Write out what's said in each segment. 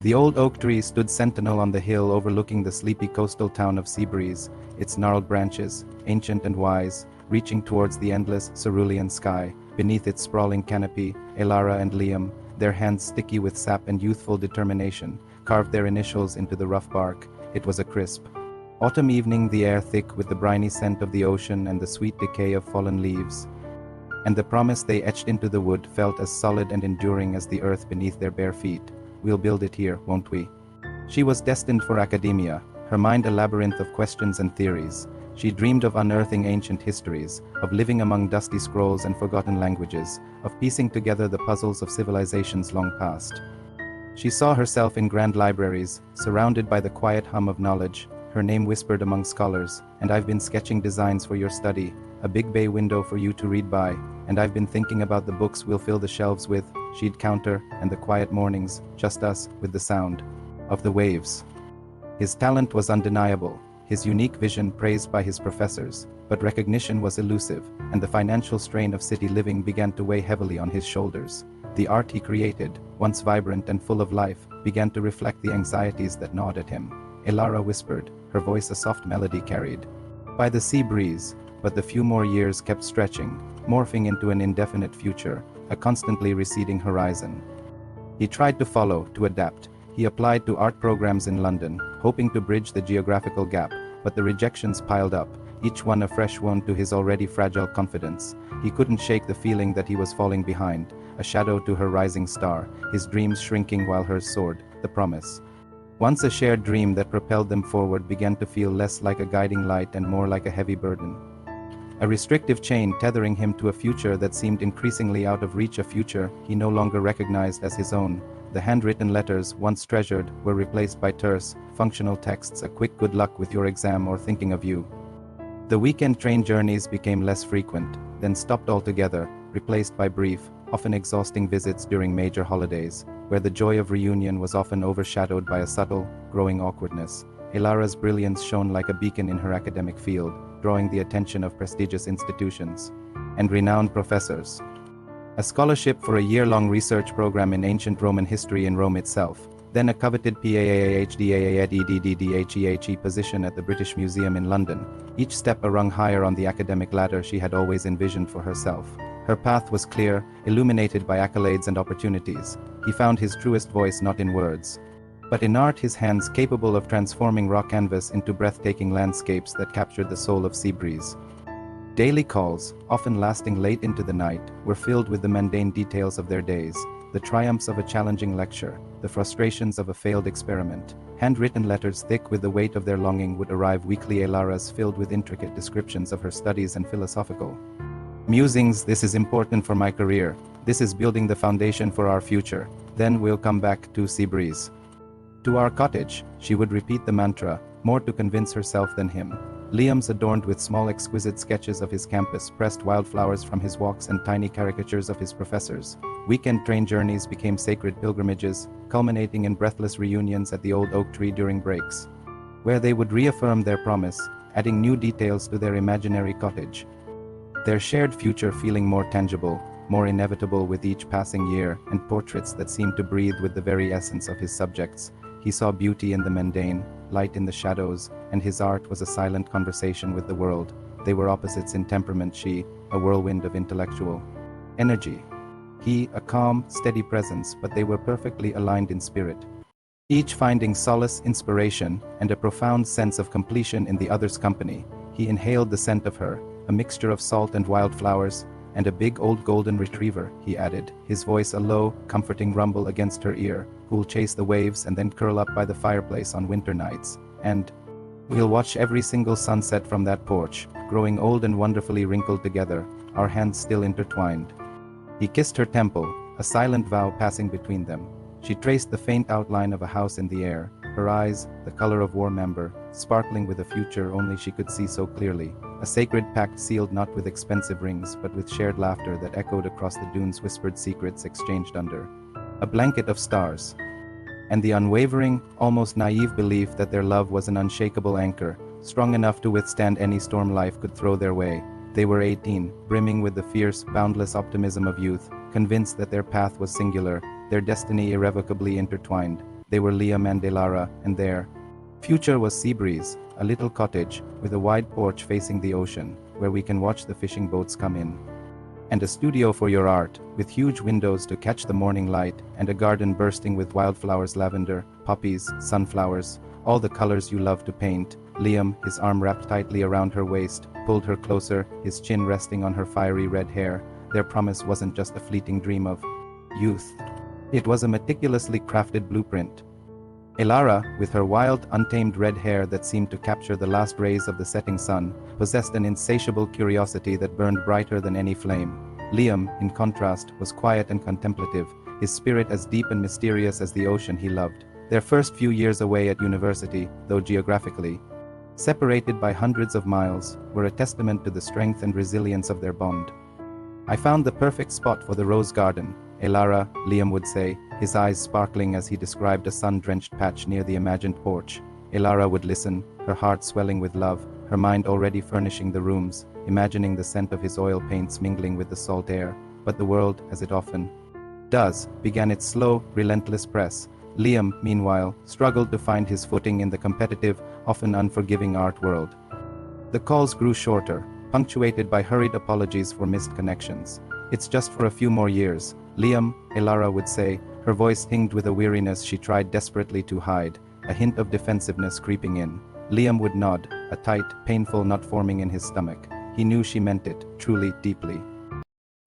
The old oak tree stood sentinel on the hill overlooking the sleepy coastal town of Seabreeze, its gnarled branches, ancient and wise, reaching towards the endless, cerulean sky. Beneath its sprawling canopy, Elara and Liam, their hands sticky with sap and youthful determination, carved their initials into the rough bark. It was a crisp autumn evening, the air thick with the briny scent of the ocean and the sweet decay of fallen leaves, and the promise they etched into the wood felt as solid and enduring as the earth beneath their bare feet. We'll build it here, won't we? She was destined for academia, her mind a labyrinth of questions and theories. She dreamed of unearthing ancient histories, of living among dusty scrolls and forgotten languages, of piecing together the puzzles of civilizations long past. She saw herself in grand libraries, surrounded by the quiet hum of knowledge, her name whispered among scholars. And I've been sketching designs for your study, a big bay window for you to read by, and I've been thinking about the books we'll fill the shelves with, she'd counter, and the quiet mornings, just us, with the sound of the waves. His talent was undeniable, his unique vision praised by his professors, but recognition was elusive, and the financial strain of city living began to weigh heavily on his shoulders. The art he created, once vibrant and full of life, began to reflect the anxieties that gnawed at him. Elara whispered, her voice a soft melody carried by the sea breeze, but the few more years kept stretching, morphing into an indefinite future, a constantly receding horizon. He tried to follow, to adapt. He applied to art programs in London, hoping to bridge the geographical gap, but the rejections piled up, each one a fresh wound to his already fragile confidence. He couldn't shake the feeling that he was falling behind, a shadow to her rising star, his dreams shrinking while hers soared, the promise. Once a shared dream that propelled them forward began to feel less like a guiding light and more like a heavy burden. A restrictive chain tethering him to a future that seemed increasingly out of reach, a future he no longer recognized as his own. The handwritten letters, once treasured, were replaced by terse, functional texts, a quick good luck with your exam or thinking of you. The weekend train journeys became less frequent, then stopped altogether, replaced by brief, often exhausting visits during major holidays, where the joy of reunion was often overshadowed by a subtle, growing awkwardness. Elara's brilliance shone like a beacon in her academic field, drawing the attention of prestigious institutions and renowned professors. A scholarship for a year-long research program in ancient Roman history in Rome itself, then a coveted PhD position at the British Museum in London, each step a rung higher on the academic ladder she had always envisioned for herself. Her path was clear, illuminated by accolades and opportunities. He found his truest voice not in words, but in art, his hands capable of transforming raw canvas into breathtaking landscapes that captured the soul of Seabreeze. Daily calls, often lasting late into the night, were filled with the mundane details of their days, the triumphs of a challenging lecture, the frustrations of a failed experiment. Handwritten letters thick with the weight of their longing would arrive weekly, Elara's filled with intricate descriptions of her studies and philosophical musings. This is important for my career. This is building the foundation for our future. Then we'll come back to Seabreeze. To our cottage, she would repeat the mantra, more to convince herself than him. Liam's adorned with small exquisite sketches of his campus, pressed wildflowers from his walks and tiny caricatures of his professors. Weekend train journeys became sacred pilgrimages, culminating in breathless reunions at the old oak tree during breaks, where they would reaffirm their promise, adding new details to their imaginary cottage. Their shared future feeling more tangible, more inevitable with each passing year, and portraits that seemed to breathe with the very essence of his subjects. He saw beauty in the mundane, light in the shadows, and his art was a silent conversation with the world. They were opposites in temperament, she, a whirlwind of intellectual energy. He, a calm, steady presence, but they were perfectly aligned in spirit, each finding solace, inspiration, and a profound sense of completion in the other's company. He inhaled the scent of her, a mixture of salt and wildflowers, and a big old golden retriever, he added, his voice a low, comforting rumble against her ear, who'll chase the waves and then curl up by the fireplace on winter nights, and we'll watch every single sunset from that porch, growing old and wonderfully wrinkled together, our hands still intertwined. He kissed her temple, a silent vow passing between them. She traced the faint outline of a house in the air, her eyes, the color of warm amber, sparkling with a future only she could see so clearly. A sacred pact sealed not with expensive rings but with shared laughter that echoed across the dunes, whispered secrets exchanged under a blanket of stars, and the unwavering, almost naive belief that their love was an unshakable anchor, strong enough to withstand any storm life could throw their way. They were 18, brimming with the fierce, boundless optimism of youth, convinced that their path was singular, their destiny irrevocably intertwined. They were Liam and Elara, and their future was Seabreeze, a little cottage with a wide porch facing the ocean, where we can watch the fishing boats come in. And a studio for your art, with huge windows to catch the morning light, and a garden bursting with wildflowers, lavender, poppies, sunflowers, all the colors you love to paint. Liam, his arm wrapped tightly around her waist, pulled her closer, his chin resting on her fiery red hair. Their promise wasn't just a fleeting dream of youth. It was a meticulously crafted blueprint. Elara, with her wild, untamed red hair that seemed to capture the last rays of the setting sun, possessed an insatiable curiosity that burned brighter than any flame. Liam, in contrast, was quiet and contemplative, his spirit as deep and mysterious as the ocean he loved. Their first few years away at university, though geographically separated by hundreds of miles, were a testament to the strength and resilience of their bond. "I found the perfect spot for the rose garden," Elara, Liam would say, his eyes sparkling as he described a sun-drenched patch near the imagined porch. Elara would listen, her heart swelling with love, her mind already furnishing the rooms, imagining the scent of his oil paints mingling with the salt air. But the world, as it often does, began its slow, relentless press. Liam, meanwhile, struggled to find his footing in the competitive, often unforgiving art world. The calls grew shorter, punctuated by hurried apologies for missed connections. "It's just for a few more years," Liam, Elara would say, her voice tinged with a weariness she tried desperately to hide, a hint of defensiveness creeping in. Liam would nod, a tight, painful knot forming in his stomach. He knew she meant it, truly, deeply.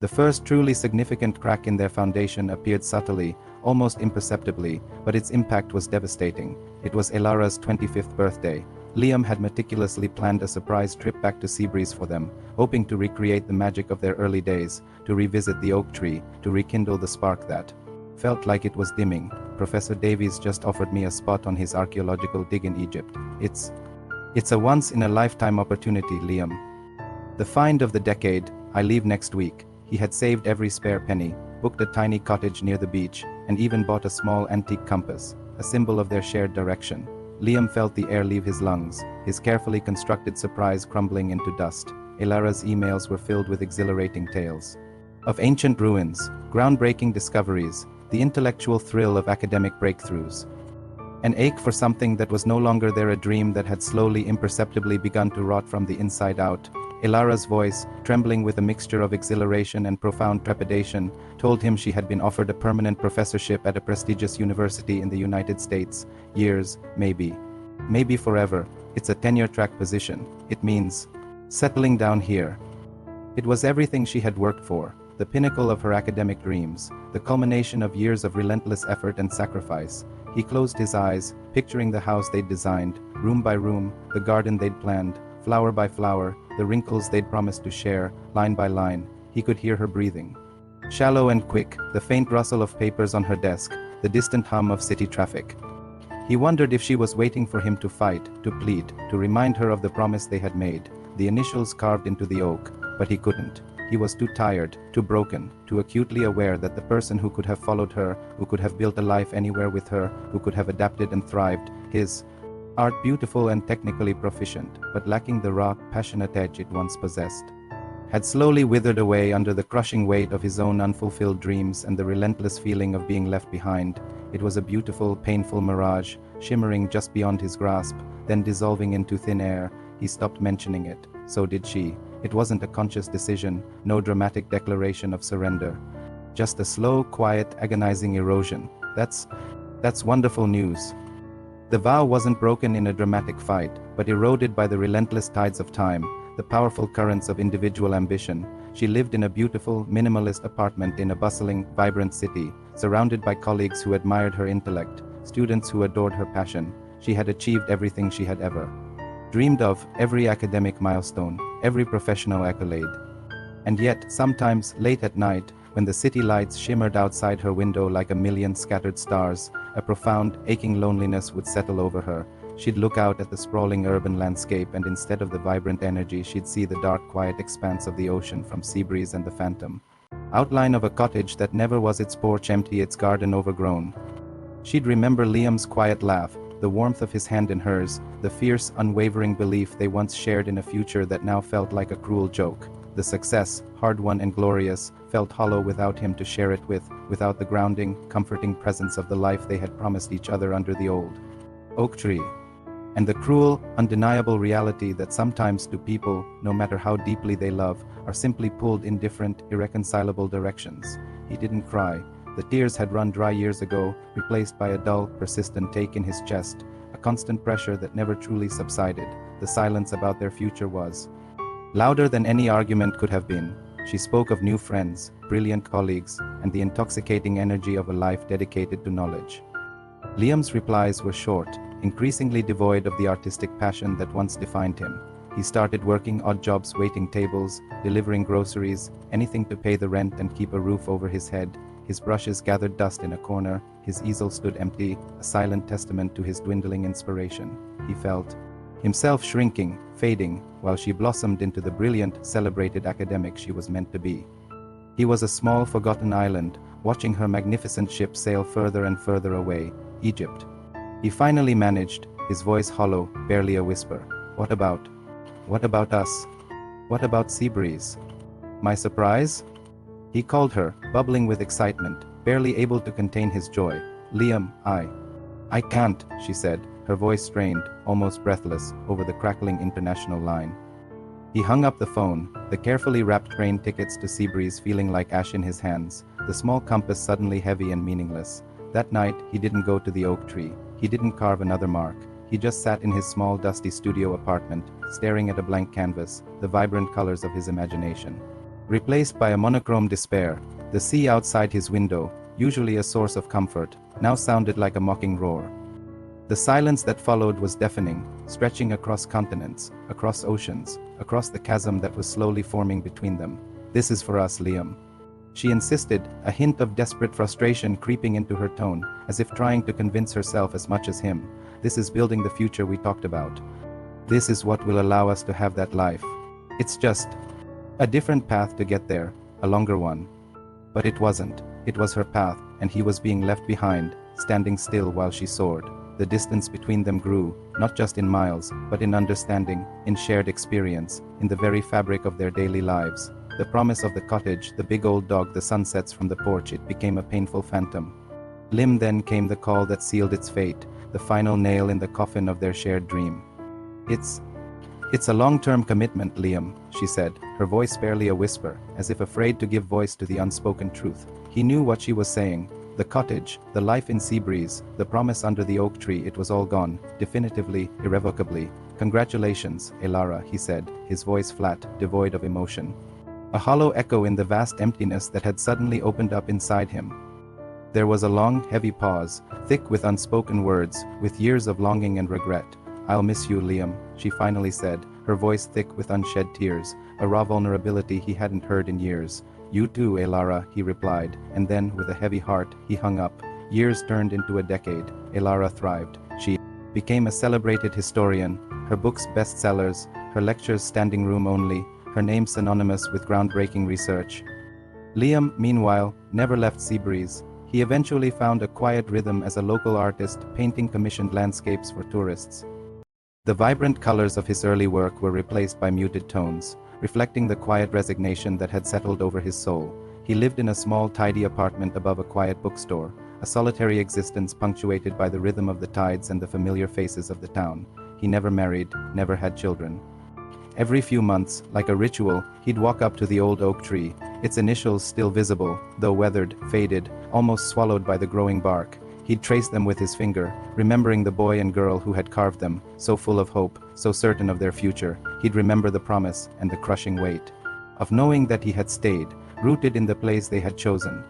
The first truly significant crack in their foundation appeared subtly, almost imperceptibly, but its impact was devastating. It was Elara's 25th birthday. Liam had meticulously planned a surprise trip back to Seabreeze for them, hoping to recreate the magic of their early days, to revisit the oak tree, to rekindle the spark that felt like it was dimming. "Professor Davies just offered me a spot on his archaeological dig in Egypt. It's a once-in-a-lifetime opportunity, Liam. The find of the decade. I leave next week." He had saved every spare penny, booked a tiny cottage near the beach, and even bought a small antique compass, a symbol of their shared direction. Liam felt the air leave his lungs, his carefully constructed surprise crumbling into dust. Elara's emails were filled with exhilarating tales of ancient ruins, groundbreaking discoveries, the intellectual thrill of academic breakthroughs. An ache for something that was no longer there, a dream that had slowly, imperceptibly begun to rot from the inside out. Elara's voice, trembling with a mixture of exhilaration and profound trepidation, told him she had been offered a permanent professorship at a prestigious university in the United States. Years, maybe. Maybe forever. It's a tenure-track position. It means settling down here. It was everything she had worked for, the pinnacle of her academic dreams, the culmination of years of relentless effort and sacrifice. He closed his eyes, picturing the house they'd designed, room by room, the garden they'd planned, flower by flower, the wrinkles they'd promised to share, line by line. He could hear her breathing. Shallow and quick, the faint rustle of papers on her desk, the distant hum of city traffic. He wondered if she was waiting for him to fight, to plead, to remind her of the promise they had made, the initials carved into the oak, but he couldn't. He was too tired, too broken, too acutely aware that the person who could have followed her, who could have built a life anywhere with her, who could have adapted and thrived, his art beautiful and technically proficient, but lacking the raw, passionate edge it once possessed, had slowly withered away under the crushing weight of his own unfulfilled dreams and the relentless feeling of being left behind. It was a beautiful, painful mirage, shimmering just beyond his grasp, then dissolving into thin air. He stopped mentioning it. So did she. It wasn't a conscious decision, no dramatic declaration of surrender. Just a slow, quiet, agonizing erosion. That's wonderful news. The vow wasn't broken in a dramatic fight, but eroded by the relentless tides of time, the powerful currents of individual ambition. She lived in a beautiful, minimalist apartment in a bustling, vibrant city, surrounded by colleagues who admired her intellect, students who adored her passion. She had achieved everything she had ever dreamed of, every academic milestone, every professional accolade. And yet, sometimes, late at night, when the city lights shimmered outside her window like a million scattered stars, a profound, aching loneliness would settle over her. She'd look out at the sprawling urban landscape, and instead of the vibrant energy, she'd see the dark, quiet expanse of the ocean from Seabreeze and the Phantom. Outline of a cottage that never was, its porch empty, its garden overgrown. She'd remember Liam's quiet laugh, the warmth of his hand in hers, the fierce, unwavering belief they once shared in a future that now felt like a cruel joke. The success, hard-won and glorious, felt hollow without him to share it with, without the grounding, comforting presence of the life they had promised each other under the old oak tree. And the cruel, undeniable reality that sometimes two people, no matter how deeply they love, are simply pulled in different, irreconcilable directions. He didn't cry. The tears had run dry years ago, replaced by a dull, persistent ache in his chest, a constant pressure that never truly subsided. The silence about their future was louder than any argument could have been. She spoke of new friends, brilliant colleagues, and the intoxicating energy of a life dedicated to knowledge. Liam's replies were short, increasingly devoid of the artistic passion that once defined him. He started working odd jobs, waiting tables, delivering groceries, anything to pay the rent and keep a roof over his head. His brushes gathered dust in a corner, his easel stood empty, a silent testament to his dwindling inspiration. He felt himself shrinking, fading, while she blossomed into the brilliant, celebrated academic she was meant to be. He was a small, forgotten island, watching her magnificent ship sail further and further away, Egypt. He finally managed, his voice hollow, barely a whisper. What about us? What about Seabreeze? My surprise? He called her, bubbling with excitement, barely able to contain his joy. Liam, I can't, she said, her voice strained, almost breathless, over the crackling international line. He hung up the phone, the carefully wrapped train tickets to Seabreeze feeling like ash in his hands, the small compass suddenly heavy and meaningless. That night, he didn't go to the oak tree. He didn't carve another mark. He just sat in his small, dusty studio apartment, staring at a blank canvas, the vibrant colors of his imagination. Replaced by a monochrome despair, the sea outside his window, usually a source of comfort, now sounded like a mocking roar. The silence that followed was deafening, stretching across continents, across oceans, across the chasm that was slowly forming between them. This is for us, Liam. She insisted, a hint of desperate frustration creeping into her tone, as if trying to convince herself as much as him. This is building the future we talked about. This is what will allow us to have that life. It's just a different path to get there, a longer one. But it wasn't. It was her path, and he was being left behind, standing still while she soared. The distance between them grew, not just in miles, but in understanding, in shared experience, in the very fabric of their daily lives. The promise of the cottage, the big old dog, the sunsets from the porch, it became a painful phantom. Lim, then came the call that sealed its fate, the final nail in the coffin of their shared dream. It's a long-term commitment, Liam, she said, her voice barely a whisper, as if afraid to give voice to the unspoken truth. He knew what she was saying. The cottage, the life in Seabreeze, the promise under the oak tree, it was all gone, definitively, irrevocably. Congratulations, Elara, he said, his voice flat, devoid of emotion. A hollow echo in the vast emptiness that had suddenly opened up inside him. There was a long, heavy pause, thick with unspoken words, with years of longing and regret. I'll miss you, Liam, she finally said, her voice thick with unshed tears, a raw vulnerability he hadn't heard in years. You too, Elara, he replied, and then, with a heavy heart, he hung up. Years turned into a decade. Elara thrived. She became a celebrated historian, her books bestsellers, her lectures standing room only, her name synonymous with groundbreaking research. Liam, meanwhile, never left Seabreeze. He eventually found a quiet rhythm as a local artist, painting commissioned landscapes for tourists. The vibrant colors of his early work were replaced by muted tones, reflecting the quiet resignation that had settled over his soul. He lived in a small, tidy apartment above a quiet bookstore, a solitary existence punctuated by the rhythm of the tides and the familiar faces of the town. He never married, never had children. Every few months, like a ritual, he'd walk up to the old oak tree, its initials still visible, though weathered, faded, almost swallowed by the growing bark. He'd trace them with his finger, remembering the boy and girl who had carved them, so full of hope, so certain of their future. He'd remember the promise and the crushing weight of knowing that he had stayed, rooted in the place they had chosen.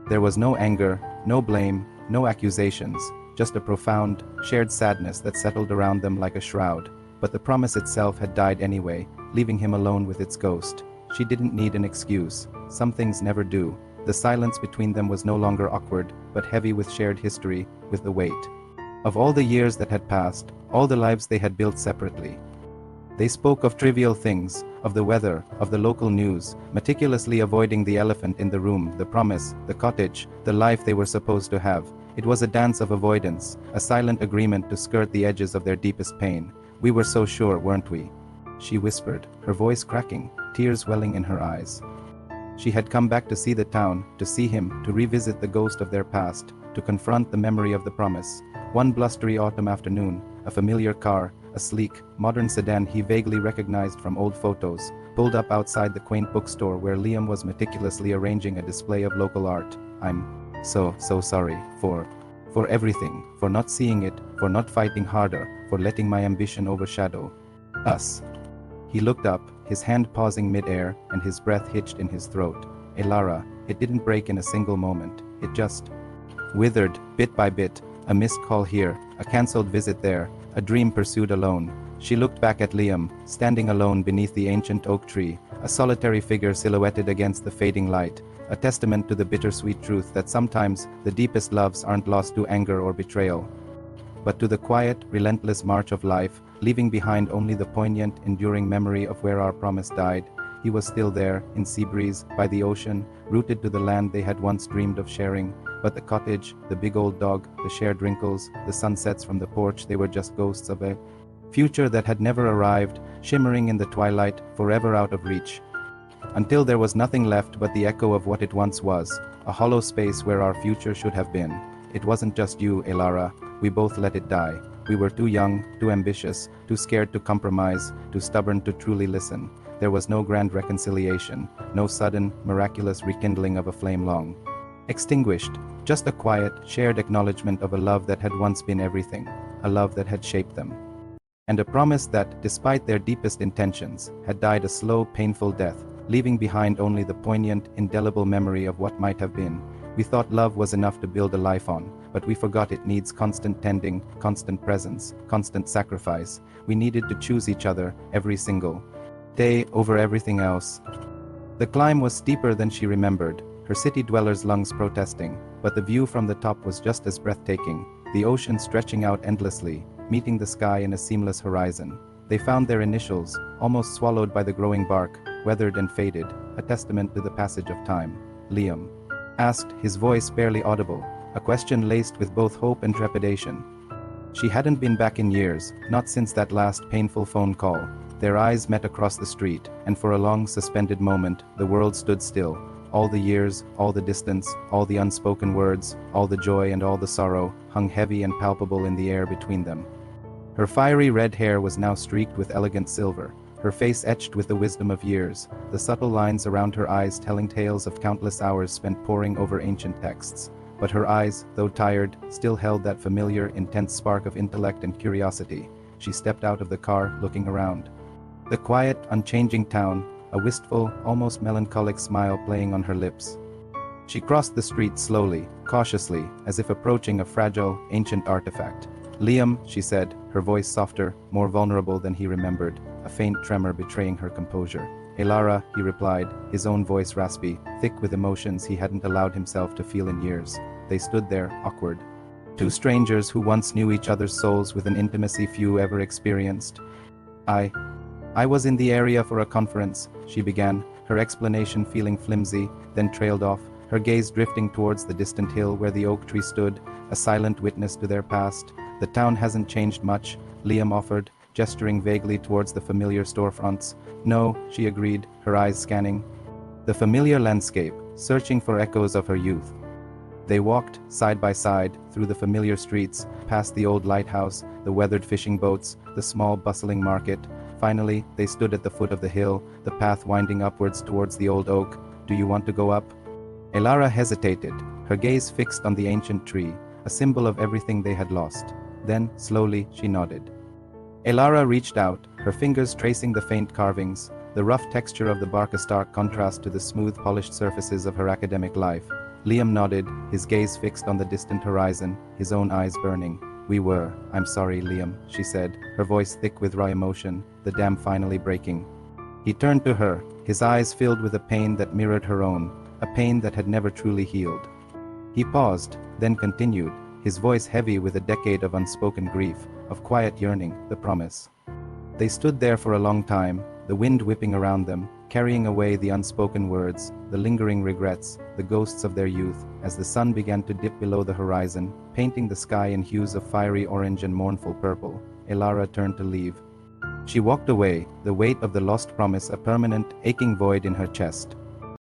There was no anger, no blame, no accusations, just a profound, shared sadness that settled around them like a shroud. But the promise itself had died anyway, leaving him alone with its ghost. She didn't need an excuse. Some things never do. The silence between them was no longer awkward, but heavy with shared history, with the weight of all the years that had passed, all the lives they had built separately. They spoke of trivial things, of the weather, of the local news, meticulously avoiding the elephant in the room, the promise, the cottage, the life they were supposed to have. It was a dance of avoidance, a silent agreement to skirt the edges of their deepest pain. We were so sure, weren't we? She whispered, her voice cracking, tears welling in her eyes. She had come back to see the town, to see him, to revisit the ghost of their past, to confront the memory of the promise. One blustery autumn afternoon, a familiar car, a sleek, modern sedan he vaguely recognized from old photos, pulled up outside the quaint bookstore where Liam was meticulously arranging a display of local art. I'm so sorry for everything, for not seeing it, for not fighting harder, for letting my ambition overshadow us. He looked up, his hand pausing mid-air and his breath hitched in his throat. Elara, it didn't break in a single moment. It just withered, bit by bit, a missed call here, a cancelled visit there, a dream pursued alone. She looked back at Liam, standing alone beneath the ancient oak tree, a solitary figure silhouetted against the fading light, a testament to the bittersweet truth that sometimes the deepest loves aren't lost to anger or betrayal, but to the quiet, relentless march of life, leaving behind only the poignant, enduring memory of where our promise died. He was still there, in Seabreeze, by the ocean, rooted to the land they had once dreamed of sharing, but the cottage, the big old dog, the shared wrinkles, the sunsets from the porch, they were just ghosts of a future that had never arrived, shimmering in the twilight, forever out of reach. Until there was nothing left but the echo of what it once was, a hollow space where our future should have been. It wasn't just you, Elara, we both let it die. We were too young, too ambitious, too scared to compromise, too stubborn to truly listen. There was no grand reconciliation, no sudden, miraculous rekindling of a flame long extinguished, just a quiet, shared acknowledgement of a love that had once been everything, a love that had shaped them. And a promise that, despite their deepest intentions, had died a slow, painful death, leaving behind only the poignant, indelible memory of what might have been. We thought love was enough to build a life on, but we forgot it needs constant tending, constant presence, constant sacrifice. We needed to choose each other every single day over everything else. The climb was steeper than she remembered, her city dwellers' lungs protesting, but the view from the top was just as breathtaking, the ocean stretching out endlessly, meeting the sky in a seamless horizon. They found their initials, almost swallowed by the growing bark, weathered and faded, a testament to the passage of time. Liam asked, his voice barely audible, a question laced with both hope and trepidation. She hadn't been back in years, not since that last painful phone call. Their eyes met across the street, and for a long suspended moment, the world stood still. All the years, all the distance, all the unspoken words, all the joy and all the sorrow, hung heavy and palpable in the air between them. Her fiery red hair was now streaked with elegant silver, her face etched with the wisdom of years, the subtle lines around her eyes telling tales of countless hours spent poring over ancient texts. But her eyes, though tired, still held that familiar, intense spark of intellect and curiosity. She stepped out of the car, looking around. The quiet, unchanging town, a wistful, almost melancholic smile playing on her lips. She crossed the street slowly, cautiously, as if approaching a fragile, ancient artifact. Liam, she said, her voice softer, more vulnerable than he remembered, a faint tremor betraying her composure. Elara, he replied, his own voice raspy, thick with emotions he hadn't allowed himself to feel in years. They stood there, awkward. Two strangers who once knew each other's souls with an intimacy few ever experienced. I was in the area for a conference, she began, her explanation feeling flimsy, then trailed off, her gaze drifting towards the distant hill where the oak tree stood, a silent witness to their past. The town hasn't changed much, Liam offered, gesturing vaguely towards the familiar storefronts. No, she agreed, her eyes scanning the familiar landscape, searching for echoes of her youth. They walked, side by side, through the familiar streets, past the old lighthouse, the weathered fishing boats, the small bustling market. Finally, they stood at the foot of the hill, the path winding upwards towards the old oak. Do you want to go up? Elara hesitated, her gaze fixed on the ancient tree, a symbol of everything they had lost. Then, slowly, she nodded. Elara reached out, her fingers tracing the faint carvings, the rough texture of the bark a stark contrast to the smooth, polished surfaces of her academic life. Liam nodded, his gaze fixed on the distant horizon, his own eyes burning. I'm sorry, Liam, she said, her voice thick with raw emotion, the dam finally breaking. He turned to her, his eyes filled with a pain that mirrored her own, a pain that had never truly healed. He paused, then continued, his voice heavy with a decade of unspoken grief, of quiet yearning, the promise. They stood there for a long time, the wind whipping around them, carrying away the unspoken words, the lingering regrets, the ghosts of their youth, as the sun began to dip below the horizon, painting the sky in hues of fiery orange and mournful purple. Elara turned to leave. She walked away, the weight of the lost promise a permanent, aching void in her chest.